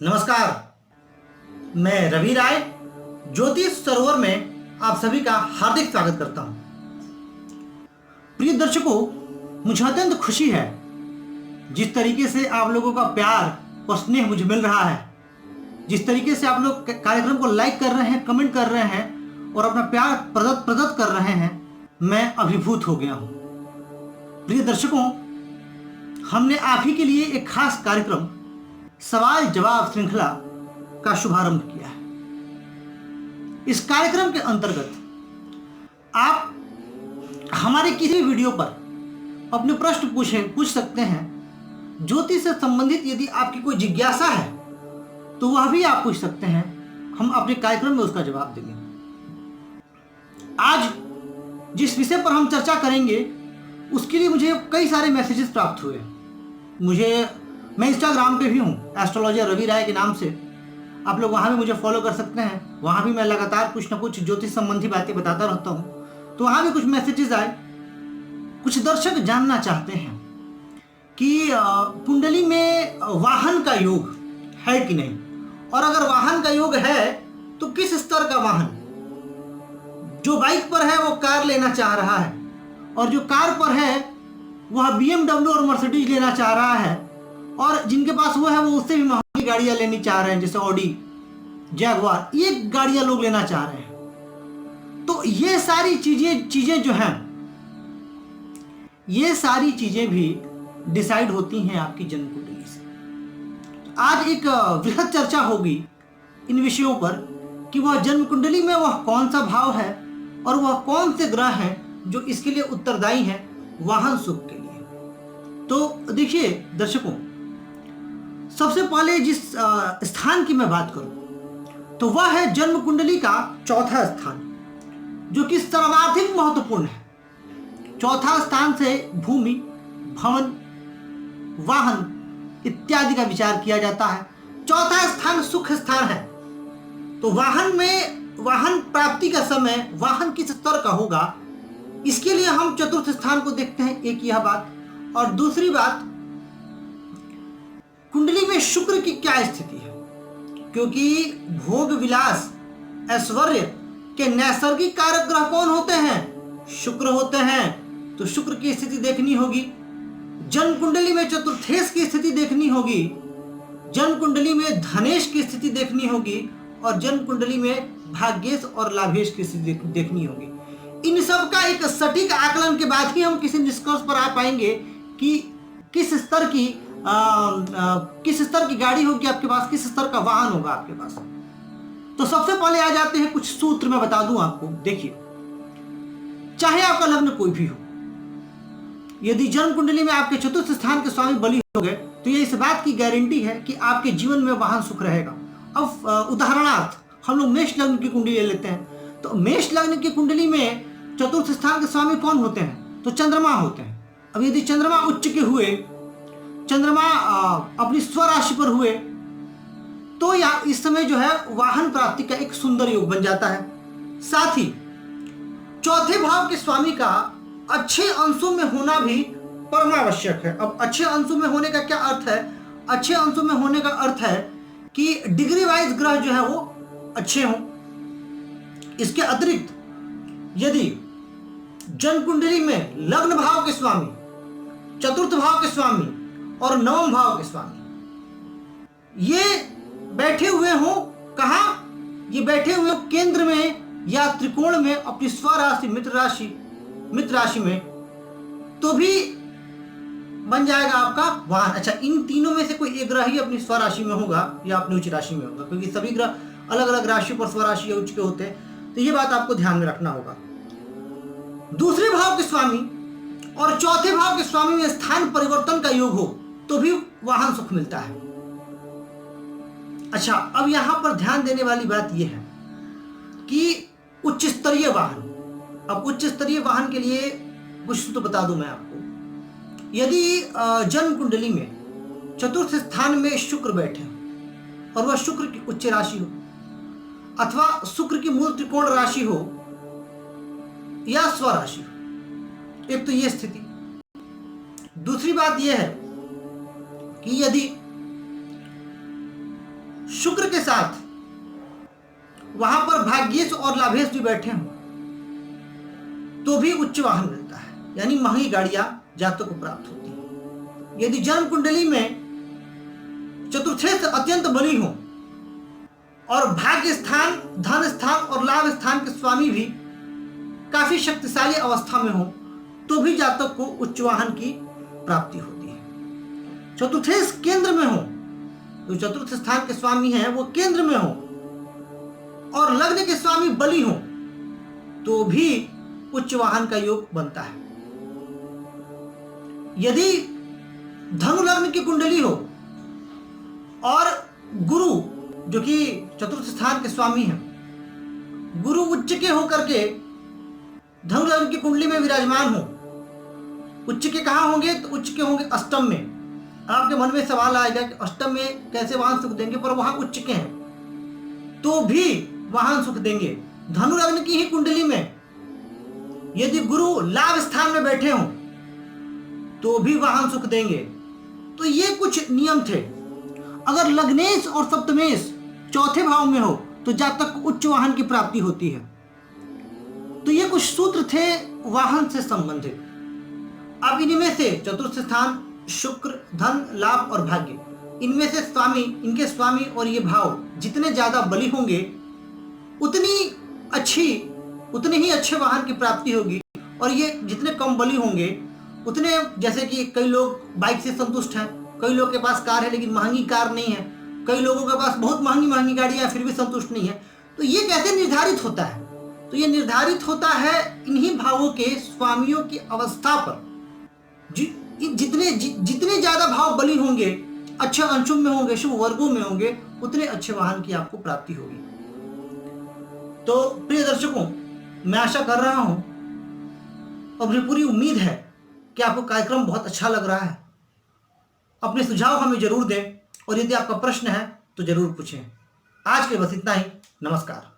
नमस्कार। मैं रवि राय ज्योतिष सरोवर में आप सभी का हार्दिक स्वागत करता हूं। प्रिय दर्शकों, मुझे अत्यंत खुशी है जिस तरीके से आप लोगों का प्यार और स्नेह मुझे मिल रहा है, जिस तरीके से आप लोग कार्यक्रम को लाइक कर रहे हैं, कमेंट कर रहे हैं और अपना प्यार प्रदत्त कर रहे हैं, मैं अभिभूत हो गया हूं। प्रिय दर्शकों, हमने आप ही के लिए एक खास कार्यक्रम सवाल जवाब श्रृंखला का शुभारंभ किया है। इस कार्यक्रम के अंतर्गत आप हमारे किसी भी वीडियो पर अपने प्रश्न पूछ सकते हैं। ज्योतिष से संबंधित यदि आपकी कोई जिज्ञासा है तो वह भी आप पूछ सकते हैं, हम अपने कार्यक्रम में उसका जवाब देंगे। आज जिस विषय पर हम चर्चा करेंगे उसके लिए मुझे कई सारे मैसेजेस प्राप्त हुए। मैं इंस्टाग्राम पे भी हूँ, एस्ट्रोलॉजर रवि राय के नाम से। आप लोग वहाँ भी मुझे फॉलो कर सकते हैं। वहाँ भी मैं लगातार कुछ ना कुछ ज्योतिष संबंधी बातें बताता रहता हूँ। तो वहाँ भी कुछ मैसेजेस आए। कुछ दर्शक जानना चाहते हैं कि कुंडली में वाहन का योग है कि नहीं, और अगर वाहन का योग है तो किस स्तर का वाहन। जो बाइक पर है वो कार लेना चाह रहा है, और जो कार पर है वह BMW और मर्सिडीज लेना चाह रहा है, और जिनके पास वो है वो उससे भी महंगी गाड़ियां लेनी चाह रहे हैं, जैसे ऑडी, जैगवार, ये गाड़ियां लोग लेना चाह रहे हैं। तो ये सारी चीजें जो हैं, ये सारी चीजें भी डिसाइड होती हैं आपकी जन्म कुंडली से। आज एक वृहद चर्चा होगी इन विषयों पर कि वह जन्म कुंडली में वह कौन सा भाव है और वह कौन से ग्रह हैं जो इसके लिए उत्तरदायी हैं वाहन सुख के लिए। तो देखिए दर्शकों, सबसे पहले जिस स्थान की मैं बात करूं तो वह है जन्म कुंडली का चौथा स्थान, जो कि सर्वाधिक महत्वपूर्ण है। चौथा स्थान से भूमि, भवन, वाहन इत्यादि का विचार किया जाता है। चौथा स्थान सुख स्थान है। तो वाहन प्राप्ति का समय वाहन किस स्तर का होगा, इसके लिए हम चतुर्थ स्थान को देखते हैं। एक यह बात, और दूसरी बात, कुंडली में शुक्र की क्या स्थिति है, क्योंकि भोग विलास ऐश्वर्य के नैसर्गिक कारक ग्रह कौन होते हैं? शुक्र होते हैं। तो शुक्र की स्थिति देखनी होगी। जन्म कुंडली में चतुर्थेश की स्थिति देखनी होगी, जन्म कुंडली में धनेश की स्थिति देखनी होगी, और जन्म कुंडली में भाग्येश और लाभेश की स्थिति देखनी होगी। इन सब का एक सटीक आकलन के बाद ही हम किसी निष्कर्ष पर आ पाएंगे कि किस स्तर की गाड़ी होगी आपके पास, किस स्तर का वाहन होगा आपके पास। तो सबसे पहले आ जाते हैं कुछ सूत्र, मैं बता दूं आपको। देखिए, चाहे आपका लग्न कोई भी हो, यदि जन्म कुंडली में आपके चतुर्थ स्थान के स्वामी बलि हो गए तो ये इस बात की गारंटी है कि आपके जीवन में वाहन सुख रहेगा। अब उदाहरणार्थ हम लोग मेष लग्न की कुंडली ले लेते हैं। तो मेष लग्न की कुंडली में चतुर्थ स्थान के स्वामी कौन होते हैं? तो चंद्रमा होते हैं। अब यदि चंद्रमा उच्च के हुए, चंद्रमा अपनी स्वराशि पर हुए, तो इस समय जो है वाहन प्राप्ति का एक सुंदर योग बन जाता है। साथ ही चौथे भाव के स्वामी का अच्छे अंशों में होना भी परमावश्यक है। अब अच्छे अंशों में होने का क्या अर्थ है? अच्छे अंशों में होने का अर्थ है कि डिग्री वाइज ग्रह जो है वो अच्छे हों। इसके अतिरिक्त यदि जन्म कुंडली में लग्न भाव के स्वामी, चतुर्थ भाव के स्वामी और नवम भाव के स्वामी ये बैठे हुए हों, कहां? ये बैठे हुए केंद्र में या त्रिकोण में अपनी स्वराशि मित्र राशि में, तो भी बन जाएगा आपका वाहन। अच्छा, इन तीनों में से कोई एक ग्रह ही अपनी स्वराशि में होगा या अपनी उच्च राशि में होगा, क्योंकि सभी ग्रह अलग अलग राशियों पर स्वराशि या उच्च के होते हैं। तो ये बात आपको ध्यान में रखना होगा। दूसरे भाव के स्वामी और चौथे भाव के स्वामी में स्थान परिवर्तन का योग हो तो भी वाहन सुख मिलता है। अच्छा, अब यहां पर ध्यान देने वाली बात यह है कि उच्च स्तरीय वाहन। अब उच्च स्तरीय वाहन के लिए कुछ तो बता दूं मैं आपको। यदि जन्म कुंडली में चतुर्थ स्थान में शुक्र बैठे और वह शुक्र की उच्च राशि हो, अथवा शुक्र की मूल त्रिकोण राशि हो या स्वराशि हो, एक तो यह स्थिति। दूसरी बात यह है कि यदि शुक्र के साथ वहां पर भाग्येश और लाभेश भी बैठे हों तो भी उच्च वाहन मिलता है, यानी महंगी गाड़ियां जातक को प्राप्त होती है। यदि जन्म कुंडली में चतुर्थेश अत्यंत बली हो और भाग्य स्थान, धन स्थान और लाभ स्थान के स्वामी भी काफी शक्तिशाली अवस्था में हो तो भी जातक को उच्च वाहन की प्राप्ति होती है। चतुर्थेश केंद्र में हो, जो चतुर्थ स्थान के स्वामी हैं वो केंद्र में हो और लग्न के स्वामी बली हो तो भी उच्च वाहन का योग बनता है। यदि धनु लग्न की कुंडली हो और गुरु जो कि चतुर्थ स्थान के स्वामी हैं, गुरु उच्च के होकर के धनु लग्न की कुंडली में विराजमान हो, उच्च के कहाँ होंगे तो उच्च के होंगे अष्टम में। आपके मन में सवाल आएगा कि अष्टम में कैसे वाहन सुख देंगे, पर वहां उच्च के हैं तो भी वाहन सुख देंगे। धनु लग्न की ही कुंडली में यदि गुरु लाभ स्थान में बैठे हों तो भी वाहन सुख देंगे। तो ये कुछ नियम थे। अगर लग्नेश और सप्तमेश चौथे भाव में हो तो जातक को उच्च वाहन की प्राप्ति होती है। तो ये कुछ सूत्र थे वाहन से संबंधित। अब इनमें से चतुर्थ स्थान शुक्र, धन, लाभ और भाग्य, इनमें से स्वामी, इनके स्वामी और ये भाव जितने ज्यादा बली होंगे उतने ही अच्छे वाहन की प्राप्ति होगी। और ये जितने कम बली होंगे उतने, जैसे कि कई लोग बाइक से संतुष्ट हैं, कई लोग के पास कार है लेकिन महंगी कार नहीं है, कई लोगों के पास बहुत महंगी गाड़ियां फिर भी संतुष्ट नहीं है। तो ये कैसे निर्धारित होता है? तो ये निर्धारित होता है इन्हीं भावों के स्वामियों की अवस्था पर। जितने ज्यादा भाव बली होंगे, अच्छे अंशुम में होंगे, शुभ वर्गों में होंगे, उतने अच्छे वाहन की आपको प्राप्ति होगी। तो प्रिय दर्शकों, मैं आशा कर रहा हूं और मुझे पूरी उम्मीद है कि आपको कार्यक्रम बहुत अच्छा लग रहा है। अपने सुझाव हमें जरूर दें और यदि आपका प्रश्न है तो जरूर पूछें। आज के बस इतना ही। नमस्कार।